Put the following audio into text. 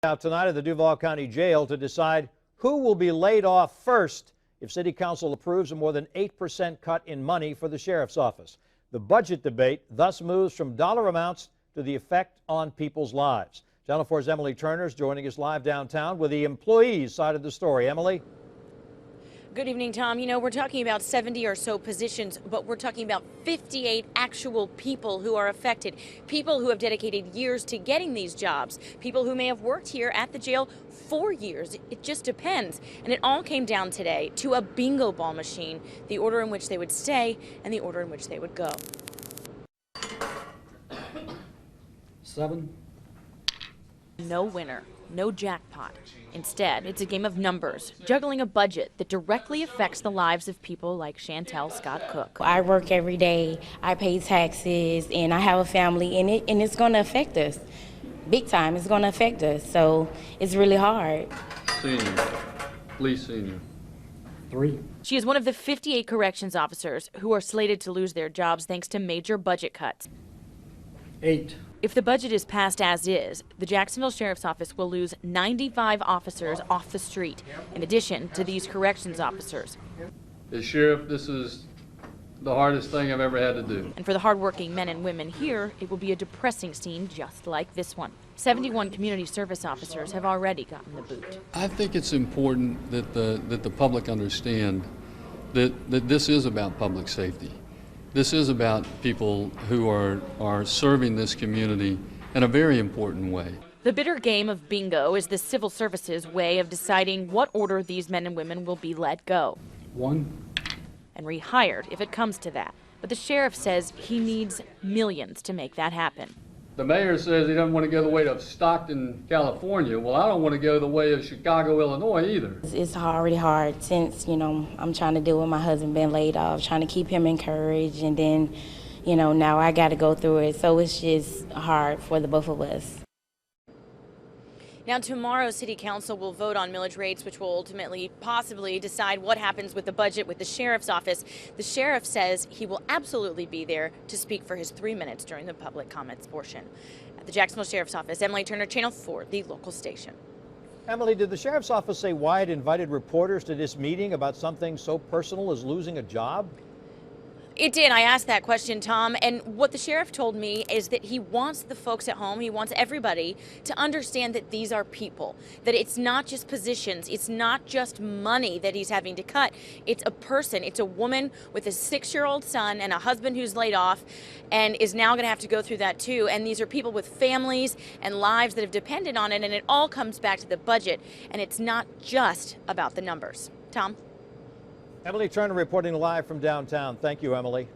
Out tonight at the Duval County Jail to decide who will be laid off first if City Council approves a more than 8% cut in money for the Sheriff's Office. The budget debate thus moves from dollar amounts to the effect on people's lives. Channel 4's Emily Turner is joining us live downtown with the employees side of the story. Emily? Good evening, Tom. You know, we're talking about 70 or so positions, but we're talking about 58 actual people who are affected, people who have dedicated years to getting these jobs, people who may have worked here at the jail for years. It just depends. And it all came down today to a bingo ball machine, the order in which they would stay and the order in which they would go. 7. No winner, no jackpot. Instead, it's a game of numbers, juggling a budget that directly affects the lives of people like Chantel Scott Cook. I work every day, I pay taxes, and I have a family, and it's going to affect us. Big time, it's going to affect us, so it's really hard. Senior, police senior. 3. She is one of the 58 corrections officers who are slated to lose their jobs thanks to major budget cuts. 8. If the budget is passed as is, the Jacksonville Sheriff's Office will lose 95 officers off the street, in addition to these corrections officers. As sheriff, this is the hardest thing I've ever had to do. And for the hardworking men and women here, it will be a depressing scene just like this one. 71 community service officers have already gotten the boot. I think it's important that the public understand that this is about public safety. This is about people who are serving this community in a very important way. The bitter game of bingo is the civil services way of deciding what order these men and women will be let go 1. and rehired if it comes to that. But the sheriff says he needs millions to make that happen. The mayor says he doesn't want to go the way of Stockton, California. Well, I don't want to go the way of Chicago, Illinois either. It's already hard since, I'm trying to deal with my husband being laid off, trying to keep him encouraged, and then, now I got to go through it. So it's just hard for the both of us. Now, tomorrow, City Council will vote on millage rates, which will ultimately possibly decide what happens with the budget with the Sheriff's Office. The Sheriff says he will absolutely be there to speak for his 3 minutes during the public comments portion. At the Jacksonville Sheriff's Office, Emily Turner, Channel 4, the local station. Emily, did the Sheriff's Office say why it invited reporters to this meeting about something so personal as losing a job? It did. I asked that question, Tom, and what the sheriff told me is that he wants the folks at home, he wants everybody to understand that these are people, that it's not just positions, it's not just money that he's having to cut, it's a person, it's a woman with a 6-year-old son and a husband who's laid off and is now going to have to go through that too, and these are people with families and lives that have depended on it, and it all comes back to the budget, and it's not just about the numbers. Tom? Emily Turner reporting live from downtown. Thank you, Emily.